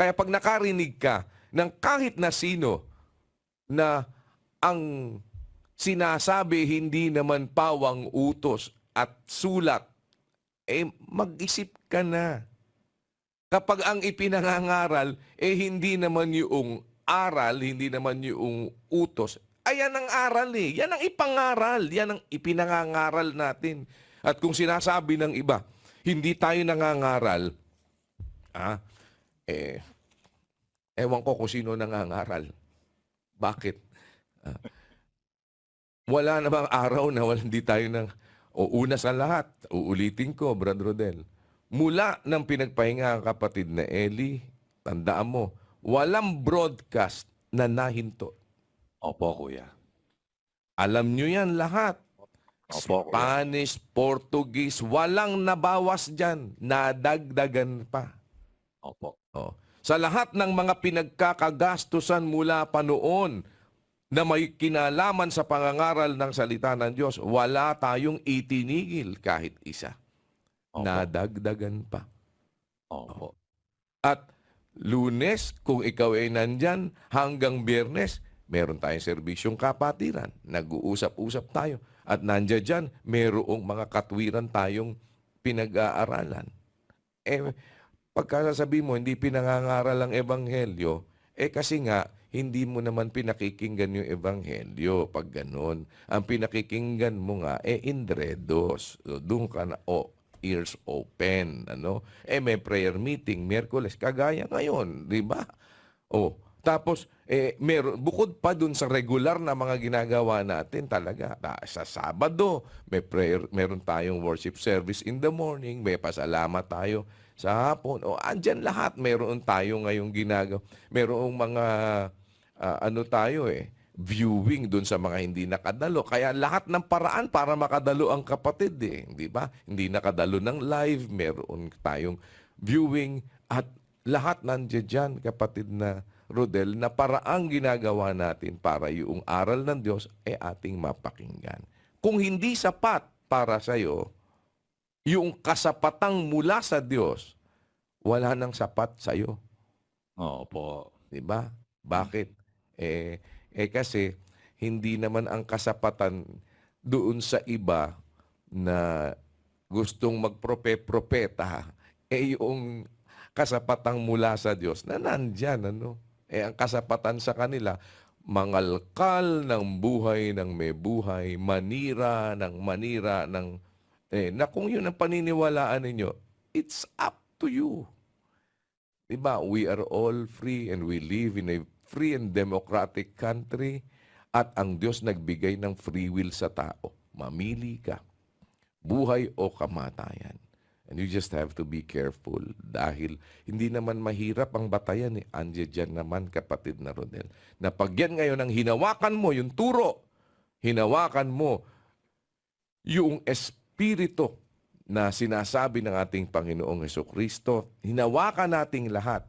Kaya pag nakarinig ka ng kahit na sino na ang sinasabi hindi naman pawang utos at sulat, mag-isip ka na. Kapag ang ipinangangaral, hindi naman yung aral, hindi naman yung utos, ayan ang aral eh. Yan ang ipangaral. Yan ang ipinangangaral natin. At kung sinasabi ng iba, hindi tayo nangangaral, ewan ko kung sino nangangaral. Bakit? Wala na bang araw na hindi tayo nang... O una sa lahat, uulitin ko, Brad Rodel, mula ng pinagpahinga ang kapatid na Eli, tandaan mo, walang broadcast na nahinto. Opo, kuya. Alam nyo yan lahat. Opo, kuya. Spanish, Portuguese, walang nabawas dyan. Nadagdagan pa. Opo. Oh. Sa lahat ng mga pinagkakagastusan mula pa noon na may kinalaman sa pangangaral ng salita ng Diyos, wala tayong itinigil kahit isa. Opo. Nadagdagan pa. Opo. At Lunes, kung ikaw ay nandyan, hanggang Biyernes, meron tayong serbisyong kapatiran. Nag-uusap-usap tayo. At nandyan dyan, merong mga katwiran tayong pinag-aaralan. Pagkasasabi mo, hindi pinangangaral ang ebanghelyo, kasi nga, hindi mo naman pinakikinggan yung ebanghelyo pag ganun. Ang pinakikinggan mo nga, indredos. Doon ka na, ears open. May prayer meeting, Miyerkules, kagaya ngayon, di ba? Tapos, bukod pa dun sa regular na mga ginagawa natin talaga, sa Sabado, may prayer, meron tayong worship service in the morning, may pasalamat tayo sa hapon. Andyan lahat, meron tayo ngayong ginagawa. Merong mga, viewing dun sa mga hindi nakadalo. Kaya lahat ng paraan para makadalo ang kapatid, di ba? Hindi nakadalo ng live, meron tayong viewing, at lahat nandiyan dyan, kapatid na Rodel, na paraang ginagawa natin para yung aral ng Diyos ating mapakinggan. Kung hindi sapat para sa'yo, yung kasapatang mula sa Diyos, wala nang sapat sa'yo. Opo. Diba? Bakit? Kasi hindi naman ang kasapatan doon sa iba na gustong magprope-propeta, yung kasapatang mula sa Diyos na nandyan, ang kasapatan sa kanila, mangalkal ng buhay ng may buhay, manira ng na kung yun ang paniniwalaan ninyo, it's up to you. Diba? We are all free and we live in a free and democratic country, at ang Diyos nagbigay ng free will sa tao. Mamili ka, buhay o kamatayan. And you just have to be careful dahil hindi naman mahirap ang batayan. Andiyan dyan naman, kapatid na Rodel, na pag yan ngayon ang hinawakan mo, yung turo, hinawakan mo yung espiritu na sinasabi ng ating Panginoong Hesukristo, hinawakan nating lahat,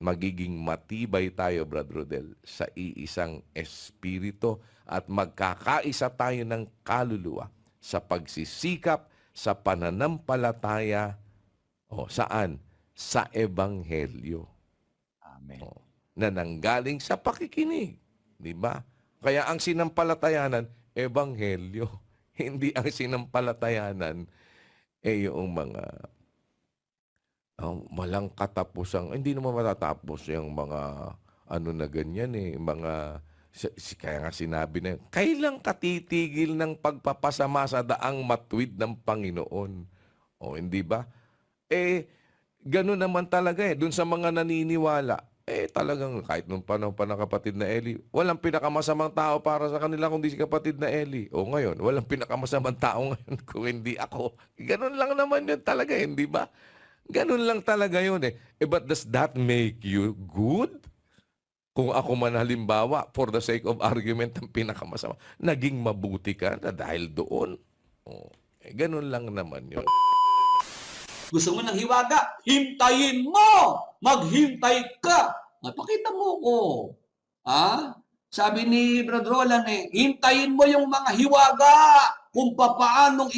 magiging matibay tayo, Brad Rodel, sa iisang espiritu at magkakaisa tayo ng kaluluwa sa pagsisikap, sa pananampalataya, saan? Sa Ebanghelyo. Amen. Na nanggaling sa pakikinig. Di ba? Kaya ang sinampalatayanan, Ebanghelyo. Hindi ang sinampalatayanan, yung mga walang katapusang, hindi naman matatapos yung mga na ganyan mga, kaya nga sinabi na, kailang katitigil ng pagpapasama sa daang matwid ng Panginoon? Hindi ba? Ganun naman talaga dun sa mga naniniwala, talagang kahit nung panahon pa ng kapatid na Eli, walang pinakamasamang tao para sa kanila kundi si kapatid na Eli. Ngayon, walang pinakamasamang tao ngayon kung hindi ako. Ganun lang naman yun talaga, hindi ba? Ganun lang talaga yun but does that make you good? Kung ako man halimbawa, for the sake of argument, ang pinakamasama, naging mabuti ka na dahil doon. Ganun lang naman yun. Gusto mo ng hiwaga? Hintayin mo! Maghintay ka! Pakita mo ko. Sabi ni Brad Roland hintayin mo yung mga hiwaga kung papaanong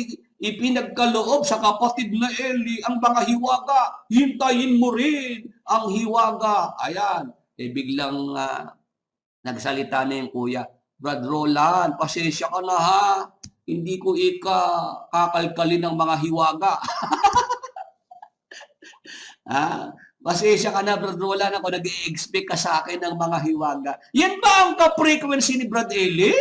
ipinagkaloob sa kapatid na Eli ang mga hiwaga. Hintayin mo rin ang hiwaga. Ayan. Biglang nagsalita na yung kuya. Brad Roland, pasensya ka na ha. Hindi ko kakalkalin ng mga hiwaga. Pasensya ka na, Brad Roland, ako nag-expect ka sa akin ng mga hiwaga. Yan ba ang ka-frequency ni Brad Eli?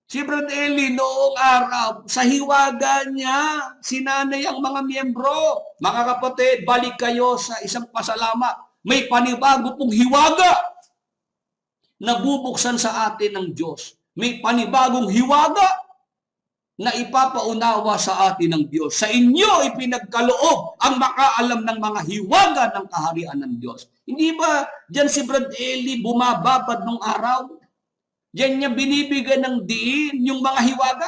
Si Brad Eli noong araw, sa hiwaga niya, sinanay ang mga miyembro. Mga kapatid, balik kayo sa isang pasalamat. May panibago pong hiwaga na bubuksan sa atin ng Diyos. May panibagong hiwaga na ipapaunawa sa atin ng Diyos. Sa inyo ipinagkaloob ang makaalam ng mga hiwaga ng kaharian ng Diyos. Hindi ba dyan si Brad Eli bumababad nung araw? Diyan niya binibigyan ng diin yung mga hiwaga.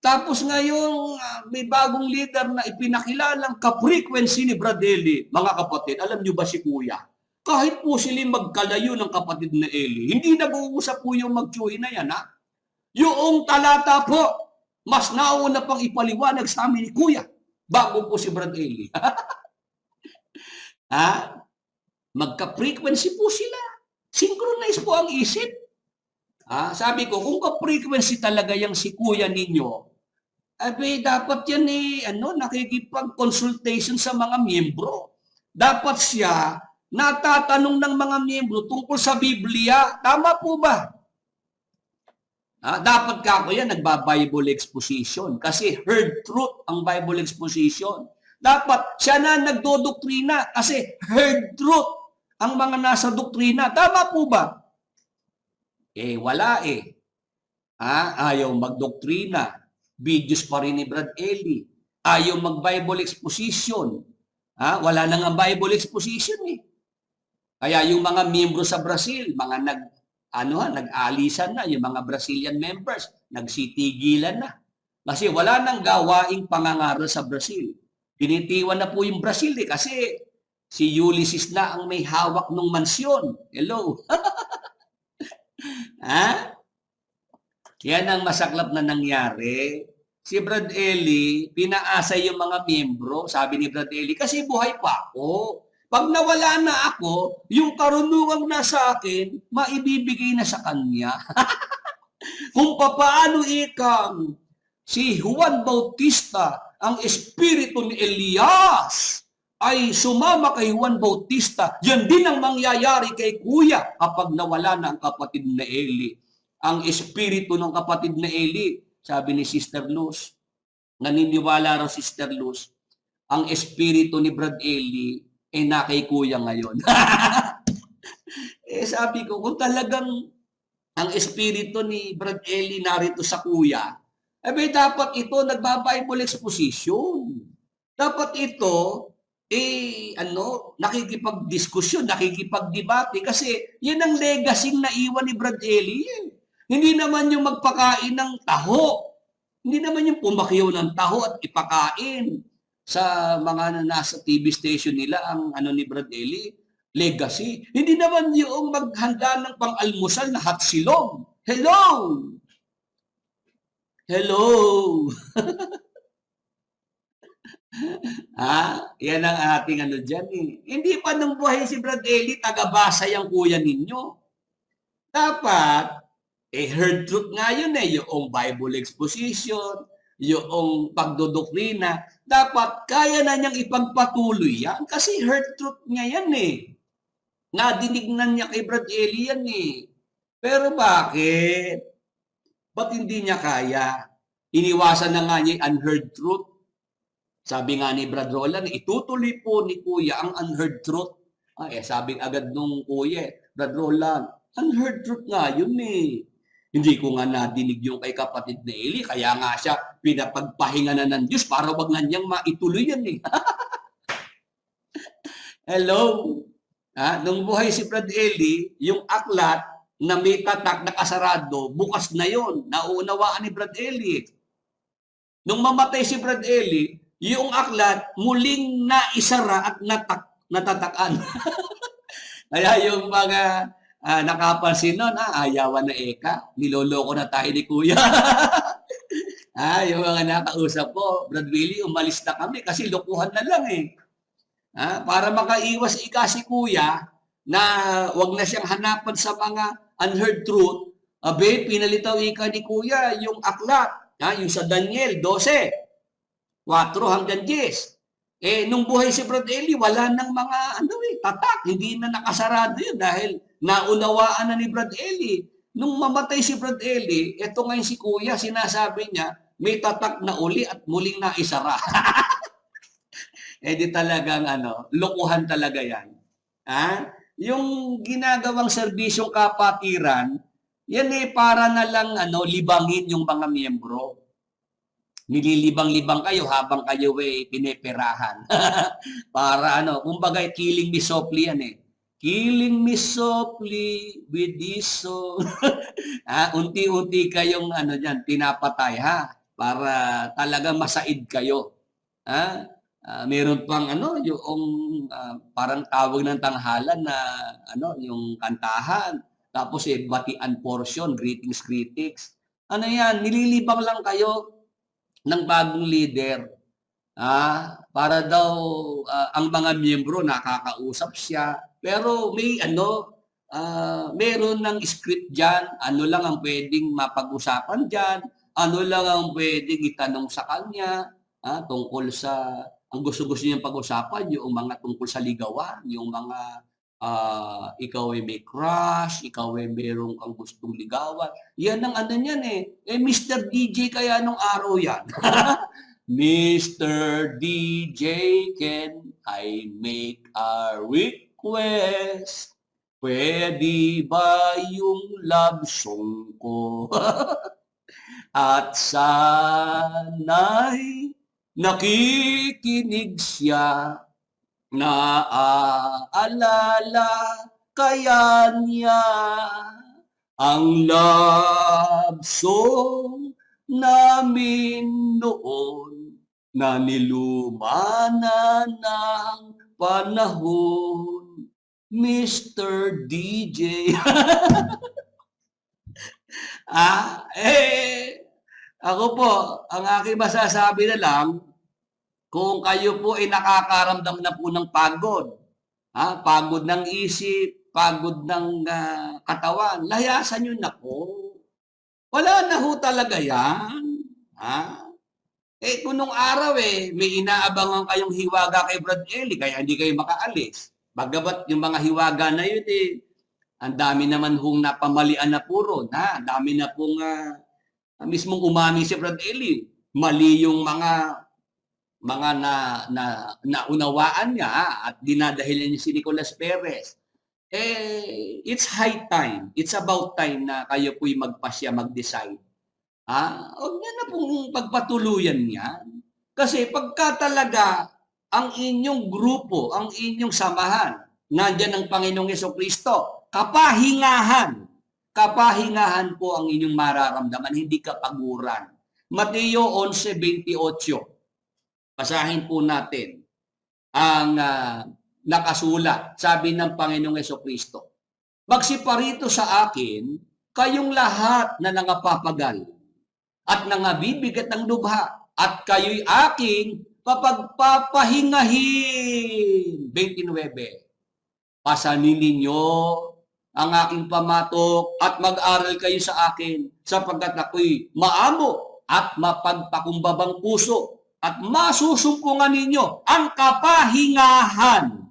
Tapos ngayon, may bagong leader na ipinakilalang ka-frequency ni Brad Eli. Mga kapatid, alam niyo ba si Kuya? Kahit po sila magkalayo ng kapatid na Eli, hindi nag-uusap po yung magtsuhi na yan, Yung talata po, mas nauna pang ipaliwanag sa amin ni Kuya bago po si Brad Eli. Magka-frequency po sila. Synchronize po ang isip. Sabi ko, kung ka-frequency talaga yung si Kuya ninyo, dapat yan nakikipag-consultation sa mga miyembro. Dapat siya natatanong ng mga miyembro tungkol sa Biblia. Tama po ba? Dapat ka Kuya nagba-Bible exposition kasi heard truth ang Bible exposition. Dapat siya na nagdodoktrina kasi heard truth ang mga nasa doktrina. Tama po ba? Wala Ayaw magdoktrina. Videos pa rin ni Brad Eli. Ayaw mag-Bible exposition. Wala na nga Bible exposition Kaya yung mga miyembro sa Brazil, mga nag-alisan na, yung mga Brazilian members, nagsitigilan na. Kasi wala nang gawaing pangangaral sa Brazil. Pinitiwan na po yung Brazil kasi si Ulysses na ang may hawak ng mansyon. Hello? Yan ang masaklap na nangyari. Si Brad Eli, pinaasa yung mga miyembro, sabi ni Brad Eli, kasi buhay pa ako. Pag nawala na ako, yung karunungang nasa akin, maibibigay na sa kanya. Kung papaano si Juan Bautista, ang espiritu ni Elias, ay sumama kay Juan Bautista, yan din ang mangyayari kay Kuya kapag nawala na ang kapatid na Eli. Ang espiritu ng kapatid na Eli, sabi ni Sister Luz, naniniwala raw Sister Luz, ang espiritu ni Brad Eli na kay Kuya ngayon. Sabi ko, kung talagang ang espiritu ni Brad Eli narito sa Kuya, dapat ito nagba-Bible exposition. Dapat ito nakikipag-diskusyon, nakikipag-debate kasi yan ang legacy na iwan ni Brad Eli. Hindi naman yung magpakain ng taho. Hindi naman yung pumakyaw ng taho at ipakain sa mga nasa TV station nila ang ni Brad Eli, legacy. Hindi naman yung maghanda ng pang-almusal na hatsilog. Hello! Hello! Yan ang ating dyan Hindi pa nung buhay si Brad Eli, taga-Basay ang kuya ninyo. Dapat, heard truth nga yun yung Bible exposition, yung pagdodoktrina, dapat kaya na niyang ipagpatuloy yan kasi heard truth niya yan Nadinig na niya kay Brad Eli yan Pero bakit? Ba't hindi niya kaya? Iniwasan na nga niya yung unheard truth. Sabi nga ni Brad Roland, itutuloy po ni Kuya ang unheard truth. Sabi agad nung Kuya, Brad Roland, unheard truth nga yun Hindi ko nga nadinig yung kay kapatid na Eli, kaya nga siya pinapagpahinga na ng Diyos para wag nga niyang maituloy yan Hello? Nung buhay si Brad Eli, yung aklat na may tatak na kasarado, bukas na yon, nauunawaan ni Brad Eli. Nung mamatay si Brad Eli, yung aklat muling naisara at natatakan. Kaya yung mga nakapansin nun, ayawan na eka. Niloloko na tayo ni Kuya. Yung mga nakausap ko, Brad Willie, umalis na kami kasi lokohan na lang eh. Para makaiwas ika si Kuya na wag na siyang hanapan sa mga unheard truth, pinalitaw ika ni Kuya yung aklat, yung sa Daniel 12, 4 hanggang 10. Nung buhay si Brad Eli, wala nang mga tatak, hindi na nakasarado yun dahil naunawaan na ni Brad Eli. Nung mamatay si Brad Eli, eto ngayon si Kuya, sinasabi niya, may tatak na uli at muling naisara. Di talagang lokohan talaga yan. Yung ginagawang serbisyong kapatiran, yan para na lang libangin yung mga miyembro. Nililibang-libang kayo habang kayo pineperahan. Para kumbaga killing me softly yan eh. Killing me softly with this song. Unti-unti kayong dyan, pinapatay para talaga masaid kayo. Meron pang yung parang tawag ng tanghalan na yung kantahan. Tapos batian portion, greetings. Yan, nililibang lang kayo ng bagong leader. Para daw ang mga miyembro nakakausap siya. Pero may meron ng script diyan, lang ang pwedeng mapag-usapan diyan, lang ang pwedeng itanong sa kanya, tungkol sa ang gusto-gusto niyang pag-usapan, yung mga tungkol sa ligawan, yung mga ikaw ay may crush, ikaw ay merong kang gustong ligawan. Yan ang niyan Mr. DJ kaya nung araw yan. Mr. DJ, can I make a request? Pwede ba yung love song ko? At sana'y nakikinig siya, naaalala kaya niya ang love song namin noon na niluma na ng panahon. Mr. DJ. Ako po, ang aking masasabi na lang, kung kayo po ay nakakaramdam na po ng pagod, pagod ng isip, pagod ng katawan, layasan nyo na po. Wala na ho talaga yan. Kung nung araw may inaabangan kayong hiwaga kay Brad Eli, kaya hindi kayo makaalis. Bagamat yung mga hiwaga na yun, ang dami naman hong napamalian na puro. Ang dami na pong mismong umami si Brad Eli. Mali yung mga naunawaan niya at dinadahilan niya si Nicolas Perez. It's high time. It's about time na kayo po'y magpasya, mag-decide. Huwag niya na pong pagpatuluyan yan. Kasi pagka talaga ang inyong grupo, ang inyong samahan, nandyan ang Panginoong Jesucristo, kapahingahan po ang inyong mararamdaman, hindi kapaguran. Mateo 11:28. Basahin po natin ang nakasulat. Sabi ng Panginoong Jesucristo, magsiparito sa akin kayong lahat na nangapapagal at nangabibigat ng lubha, at kayo'y aking papagpapahingahin. 29. Pasanin ninyo ang aking pamatok at mag-aral kayo sa akin, sapagkat ako'y maamo at mapagpakumbabang puso, at masusumpungan ninyo ang kapahingahan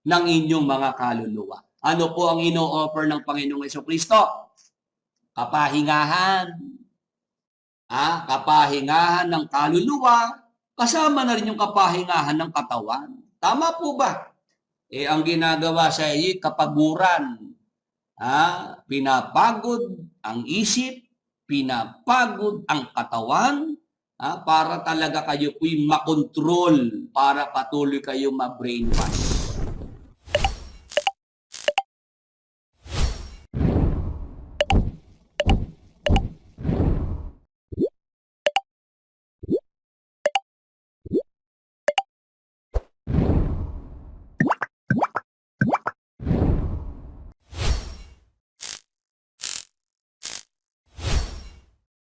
ng inyong mga kaluluwa. Ano po ang ino-offer ng Panginoong Jesucristo? Kapahingahan. Kapahingahan ng kaluluwa, kasama na rin yung kapahingahan ng katawan. Tama po ba? Ang ginagawa sa iyo, kapaguran. Pinapagod ang isip, pinapagod ang katawan, para talaga kayo po'y makontrol, para patuloy kayo ma-brainwash.